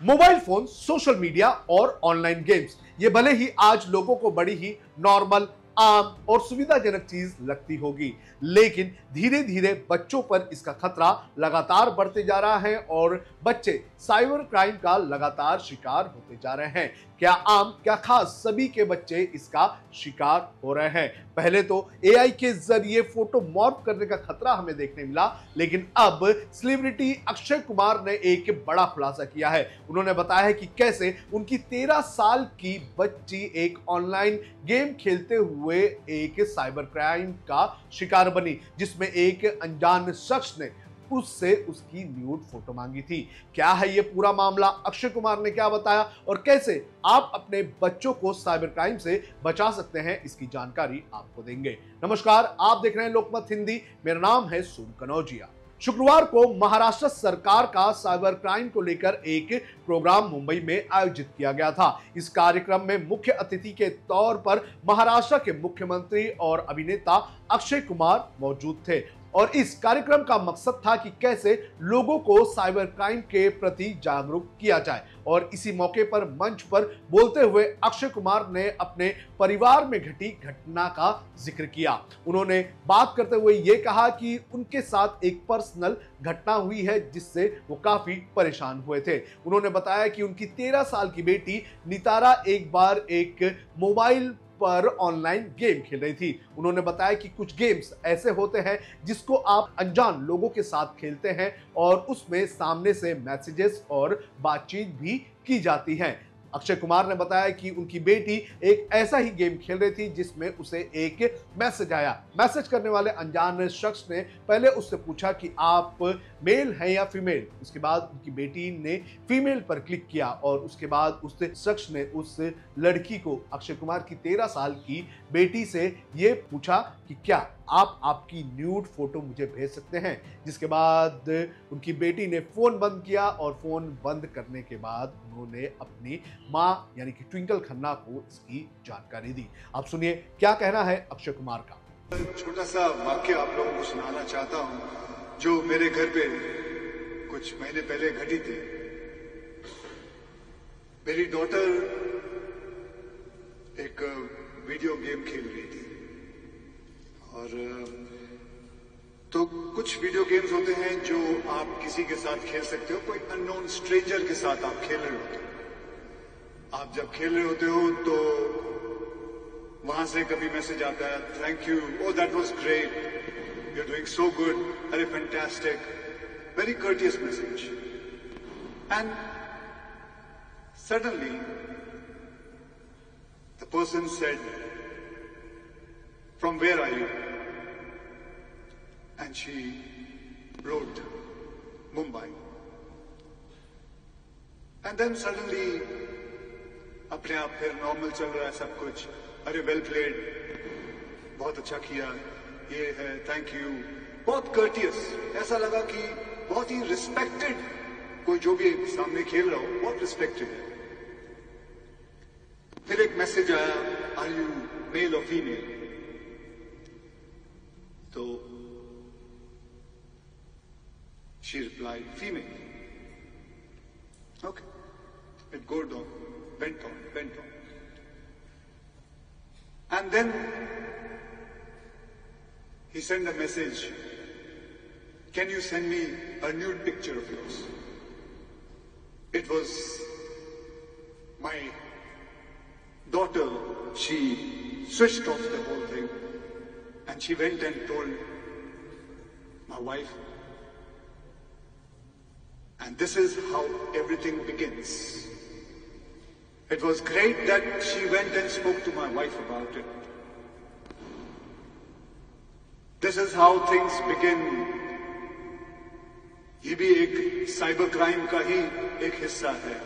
Mobile phone, social media और online games ये भले ही आज लोगों को बड़ी ही नॉर्मल, आम और सुविधाजनक चीज लगती होगी, लेकिन धीरे धीरे बच्चों पर इसका खतरा लगातार बढ़ते जा रहा है और बच्चे साइबर क्राइम का लगातार शिकार होते जा रहे हैं। क्या आम, क्या खास, सभी के बच्चे इसका शिकार हो रहे हैं। पहले तो एआई के जरिए फोटो मॉर्फ करने का खतरा हमें देखने मिला, लेकिन अब सेलिब्रिटी अक्षय कुमार ने एक बड़ा खुलासा किया है। उन्होंने बताया है कि कैसे उनकी 13 साल की बच्ची एक ऑनलाइन गेम खेलते हुए एक साइबर क्राइम का शिकार बनी, जिसमें एक अनजान शख्स ने उससे उसकी न्यूड फोटो मांगी थी। क्या है ये पूरा मामला, अक्षय कुमार ने क्या बताया और कैसे आप अपने बच्चों को साइबर क्राइम से बचा सकते हैं, इसकी जानकारी आपको देंगे। नमस्कार, आप देख रहे हैं लोकमत हिंदी। मेरा नाम है सोम कनौजिया। शुक्रवार को महाराष्ट्र सरकार का साइबर क्राइम को लेकर एक प्रोग्राम मुंबई में आयोजित किया गया था। इस कार्यक्रम में मुख्य अतिथि के तौर पर महाराष्ट्र के मुख्यमंत्री और अभिनेता अक्षय कुमार मौजूद थे और इस कार्यक्रम का मकसद था कि कैसे लोगों को साइबर क्राइम के प्रति जागरूक किया जाए। और इसी मौके पर मंच पर बोलते हुए अक्षय कुमार ने अपने परिवार में घटी घटना का जिक्र किया। उन्होंने बात करते हुए ये कहा कि उनके साथ एक पर्सनल घटना हुई है जिससे वो काफी परेशान हुए थे। उन्होंने बताया कि उनकी 13 साल की बेटी नितारा एक बार एक मोबाइल पर ऑनलाइन गेम खेल रही थी। उन्होंने बताया कि कुछ गेम्स ऐसे होते हैं जिसको आप अनजान लोगों के साथ खेलते हैं और उसमें सामने से मैसेजेस और बातचीत भी की जाती है। अक्षय कुमार ने बताया कि उनकी बेटी एक ऐसा ही गेम खेल रही थी जिसमें उसे एक मैसेज आया। मैसेज करने वाले अनजान शख्स ने पहले उससे पूछा कि आप मेल हैं या फीमेल। उसके बाद उनकी बेटी ने फीमेल पर क्लिक किया और उसके बाद उस शख्स ने उस लड़की को, अक्षय कुमार की 13 साल की बेटी से ये पूछा कि क्या आप आपकी न्यूड फोटो मुझे भेज सकते हैं। जिसके बाद उनकी बेटी ने फोन बंद किया और फोन बंद करने के बाद उन्होंने अपनी मां यानी कि ट्विंकल खन्ना को इसकी जानकारी दी। आप सुनिए क्या कहना है अक्षय कुमार का। छोटा सा वाक्य आप लोगों को सुनाना चाहता हूं जो मेरे घर पे कुछ महीने पहले घटी थी। मेरी डॉटर एक वीडियो गेम खेल रही थी और तो कुछ वीडियो गेम्स होते हैं जो आप किसी के साथ खेल सकते हो, कोई अननोन स्ट्रेंजर के साथ आप खेल रहे होते हो। आप जब खेल रहे होते हो तो वहां से कभी मैसेज आता है, thank you, oh that was great, you are doing so good, अरे fantastic, very courteous message. And suddenly the person said, from where are you? And she wrote Mumbai. And then suddenly अपने आप फिर normal चल रहा है सब कुछ, अरे वेल प्लेड, बहुत अच्छा किया, ये है, थैंक यू, बहुत कर्टियस। ऐसा लगा कि बहुत ही रिस्पेक्टेड, कोई जो भी सामने खेल रहा हो बहुत रिस्पेक्टेड है। फिर एक मैसेज आया, आर यू मेल और फीमेल? तो she replied, female. Okay. It went on. And then he sent a message, can you send me a nude picture of yours? It was my daughter. She switched off the whole thing and she went and told my wife. And this is how everything begins. It was great that she went and spoke to my wife about it. This is how things begin. ये भी एक cyber crime का ही एक हिस्सा है,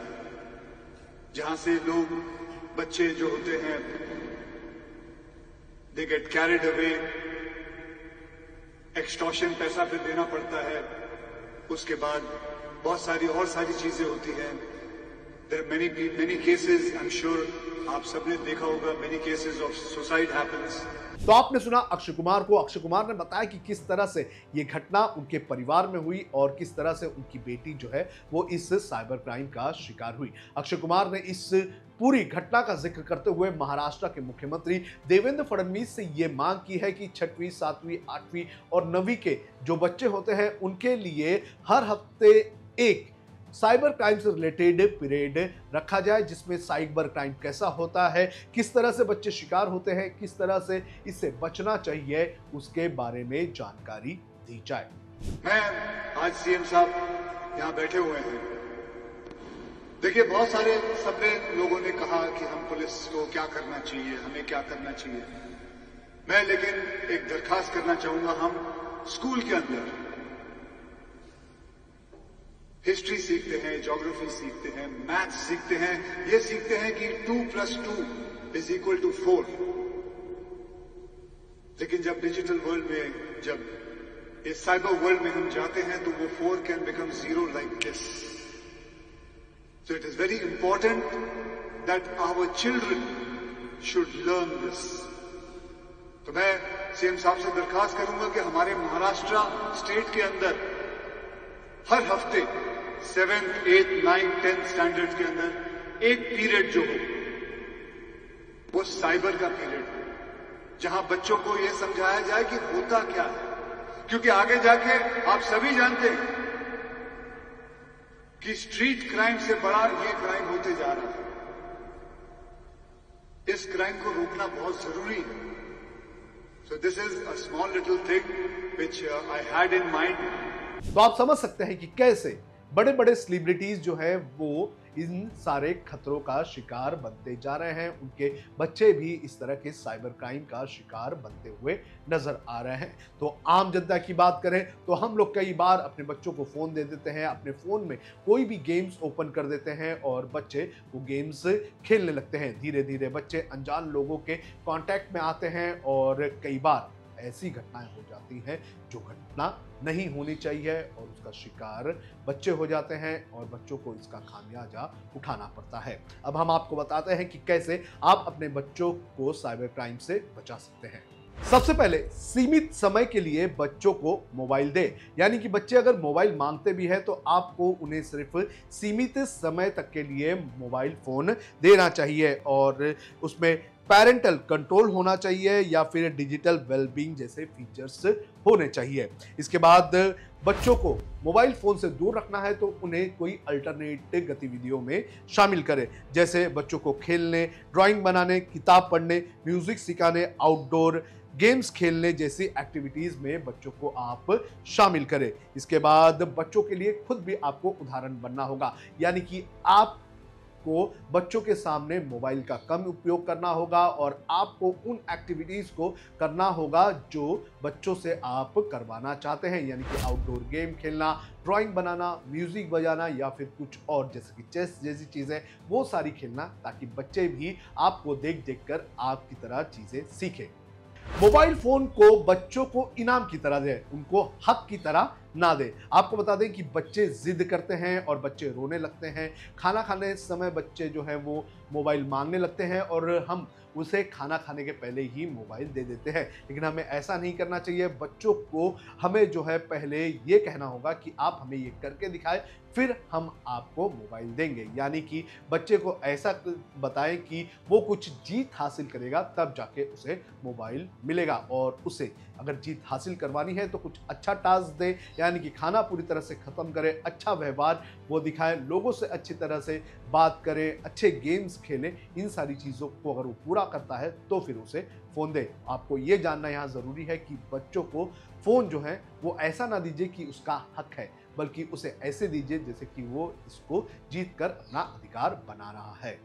जहां से लोग, बच्चे जो होते हैं, they get carried away, extortion पैसा फिर देना पड़ता है, उसके बाद बहुत सारी और सारी चीजें होती हैं। There are many cases, I'm sure आप सबने देखा होगा, many cases of suicide happens. तो आपने सुना अक्षय कुमार को। अक्षय कुमार ने बताया कि किस तरह से ये घटना उनके परिवार में हुई और किस तरह से उनकी बेटी जो है वो इस साइबर क्राइम का शिकार हुई। अक्षय कुमार ने इस पूरी घटना का जिक्र करते हुए महाराष्ट्र के मुख्यमंत्री देवेंद्र फडणवीस से ये मांग की है कि 6वीं, 7वीं, 8वीं और 9वीं के जो बच्चे होते हैं उनके लिए हर हफ्ते एक साइबर क्राइम से रिलेटेड पीरियड रखा जाए, जिसमें साइबर क्राइम कैसा होता है, किस तरह से बच्चे शिकार होते हैं, किस तरह से इससे बचना चाहिए, उसके बारे में जानकारी दी जाए। मैं आज सीएम साहब यहाँ बैठे हुए हैं। देखिए, बहुत सारे सभ्य लोगों ने कहा कि हम पुलिस को क्या करना चाहिए, हमें क्या करना चाहिए। मैं लेकिन एक दरखास्त करना चाहूंगा, हम स्कूल के अंदर हिस्ट्री सीखते हैं, ज्योग्राफी सीखते हैं, मैथ्स सीखते हैं, ये सीखते हैं कि 2 + 2 = 4। लेकिन जब डिजिटल वर्ल्ड में, जब इस साइबर वर्ल्ड में हम जाते हैं तो वो 4 can become 0 like this. So it is very important that our children should learn this. तो मैं सीएम साहब से दरखास्त करूंगा कि हमारे महाराष्ट्र स्टेट के अंदर हर हफ्ते 7th, 8th, 9th, 10th standard के अंदर एक पीरियड जो हो वो साइबर का पीरियड हो, जहां बच्चों को यह समझाया जाए कि होता क्या है। क्योंकि आगे जाके आप सभी जानते हैं कि स्ट्रीट क्राइम से बड़ा ये क्राइम होते जा रहा है। इस क्राइम को रोकना बहुत जरूरी है। So this is a small little thing which I had in mind. तो आप समझ सकते हैं कि कैसे बड़े बड़े सेलिब्रिटीज जो है वो इन सारे खतरों का शिकार बनते जा रहे हैं। उनके बच्चे भी इस तरह के साइबर क्राइम का शिकार बनते हुए नजर आ रहे हैं। तो आम जनता की बात करें तो हम लोग कई बार अपने बच्चों को फोन दे देते हैं, अपने फोन में कोई भी गेम्स ओपन कर देते हैं और बच्चे वो गेम्स खेलने लगते हैं। धीरे धीरे बच्चे अनजान लोगों के कांटेक्ट में आते हैं और कई बार ऐसी घटनाएं हो जाती हैं जो घटना नहीं होनी चाहिए और उसका शिकार बच्चे हो जाते हैं और बच्चों को इसका खामियाजा उठाना पड़ता है। अब हम आपको बताते हैं कि कैसे आप अपने बच्चों को साइबर क्राइम से बचा सकते हैं। सबसे पहले सीमित समय के लिए बच्चों को मोबाइल दें, यानी कि बच्चे अगर मोबाइल मांगते भी हैं तो आपको उन्हें सिर्फ सीमित समय तक के लिए मोबाइल फोन देना चाहिए और उसमें पैरेंटल कंट्रोल होना चाहिए या फिर डिजिटल वेलबींग जैसे फीचर्स होने चाहिए। इसके बाद बच्चों को मोबाइल फोन से दूर रखना है तो उन्हें कोई अल्टरनेट गतिविधियों में शामिल करें, जैसे बच्चों को खेलने, ड्राइंग बनाने, किताब पढ़ने, म्यूजिक सिखाने, आउटडोर गेम्स खेलने जैसी एक्टिविटीज में बच्चों को आप शामिल करें। इसके बाद बच्चों के लिए खुद भी आपको उदाहरण बनना होगा, यानी कि आप को बच्चों के सामने मोबाइल का कम उपयोग करना होगा और आपको उन एक्टिविटीज को करना होगा जो बच्चों से आप करवाना चाहते हैं, यानी कि आउटडोर गेम खेलना, ड्राइंग बनाना, म्यूजिक बजाना या फिर कुछ और जैसे कि चेस जैसी चीजें, वो सारी खेलना, ताकि बच्चे भी आपको देख देख कर आपकी तरह चीजें सीखें। मोबाइल फोन को बच्चों को इनाम की तरह दें, उनको हक की तरह ना दें। आपको बता दें कि बच्चे जिद करते हैं और बच्चे रोने लगते हैं। खाना खाने समय बच्चे जो हैं वो मोबाइल मांगने लगते हैं और हम उसे खाना खाने के पहले ही मोबाइल दे देते हैं, लेकिन हमें ऐसा नहीं करना चाहिए। बच्चों को हमें जो है पहले ये कहना होगा कि आप हमें ये करके दिखाएं, फिर हम आपको मोबाइल देंगे, यानी कि बच्चे को ऐसा बताएं कि वो कुछ जीत हासिल करेगा तब जाके उसे मोबाइल मिलेगा। और उसे अगर जीत हासिल करवानी है तो कुछ अच्छा टास्क दे, यानी कि खाना पूरी तरह से खत्म करे, अच्छा व्यवहार वो दिखाए, लोगों से अच्छी तरह से बात करे, अच्छे गेम्स खेले। इन सारी चीज़ों को अगर वो पूरा करता है तो फिर उसे फ़ोन दे। आपको ये जानना यहाँ ज़रूरी है कि बच्चों को फ़ोन जो है वो ऐसा ना दीजिए कि उसका हक है, बल्कि उसे ऐसे दीजिए जैसे कि वो इसको जीत कर अपना अधिकार बना रहा है।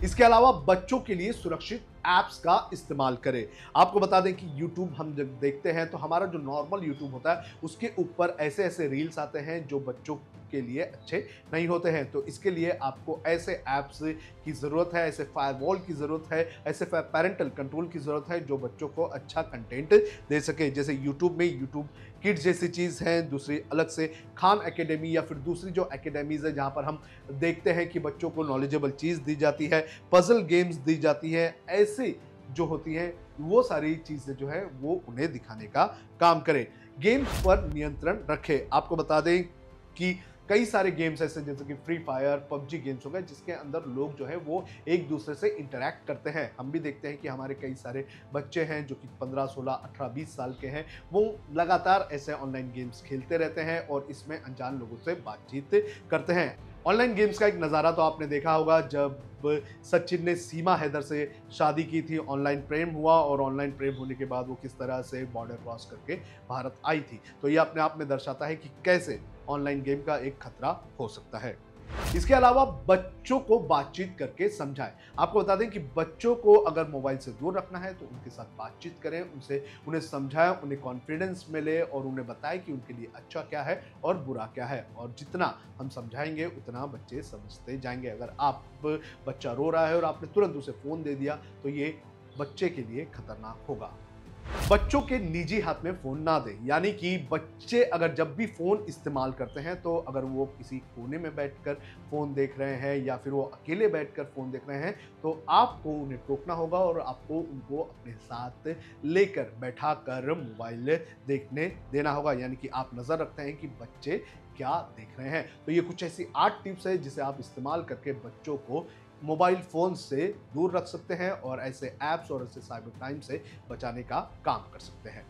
इसके अलावा बच्चों के लिए सुरक्षित ऐप्स का इस्तेमाल करें। आपको बता दें कि YouTube हम जब देखते हैं तो हमारा जो नॉर्मल YouTube होता है उसके ऊपर ऐसे ऐसे रील्स आते हैं जो बच्चों के लिए अच्छे नहीं होते हैं। तो इसके लिए आपको ऐसे ऐप्स की ज़रूरत है, ऐसे फायरवॉल की ज़रूरत है, ऐसे पैरेंटल कंट्रोल की ज़रूरत है जो बच्चों को अच्छा कंटेंट दे सके। जैसे यूट्यूब में यूट्यूब किड्स जैसी चीज़ हैं, दूसरी अलग से खान एकेडमी या फिर दूसरी जो एकेडमीज़ है जहाँ पर हम देखते हैं कि बच्चों को नॉलेजेबल चीज़ दी जाती है, पजल गेम्स दी जाती है, ऐसे जो होती हैं वो सारी चीज़ें जो है वो उन्हें दिखाने का काम करें। गेम्स पर नियंत्रण रखें। आपको बता दें कि कई सारे गेम्स ऐसे जैसे कि फ्री फायर, पबजी गेम्स हो गए जिसके अंदर लोग जो है वो एक दूसरे से इंटरैक्ट करते हैं। हम भी देखते हैं कि हमारे कई सारे बच्चे हैं जो कि 15, 16, 18, 20 साल के हैं, वो लगातार ऐसे ऑनलाइन गेम्स खेलते रहते हैं और इसमें अनजान लोगों से बातचीत करते हैं। ऑनलाइन गेम्स का एक नज़ारा तो आपने देखा होगा जब सचिन ने सीमा हैदर से शादी की थी, ऑनलाइन प्रेम हुआ और ऑनलाइन प्रेम होने के बाद वो किस तरह से बॉर्डर क्रॉस करके भारत आई थी। तो ये अपने आप में दर्शाता है कि कैसे ऑनलाइन गेम का एक खतरा हो सकता है। इसके अलावा बच्चों को बातचीत करके समझाएं। आपको बता दें कि बच्चों को अगर मोबाइल से दूर रखना है तो उनके साथ बातचीत करें, उन्हें समझाएं, उन्हें कॉन्फिडेंस मिले और उन्हें बताएं कि उनके लिए अच्छा क्या है और बुरा क्या है। और जितना हम समझाएंगे उतना बच्चे समझते जाएंगे। अगर बच्चा रो रहा है और आपने तुरंत उसे फ़ोन दे दिया तो ये बच्चे के लिए खतरनाक होगा। बच्चों के निजी हाथ में फ़ोन ना दें, यानी कि बच्चे अगर जब भी फ़ोन इस्तेमाल करते हैं तो अगर वो किसी कोने में बैठकर फ़ोन देख रहे हैं या फिर वो अकेले बैठकर फ़ोन देख रहे हैं तो आपको उन्हें टोकना होगा और आपको उनको अपने साथ लेकर बैठाकर मोबाइल देखने देना होगा। यानी कि आप नज़र रखते हैं कि बच्चे क्या देख रहे हैं। तो ये कुछ ऐसी 8 टिप्स है जिसे आप इस्तेमाल करके बच्चों को मोबाइल फ़ोन से दूर रख सकते हैं और ऐसे ऐप्स और ऐसे साइबर क्राइम से बचाने का काम कर सकते हैं।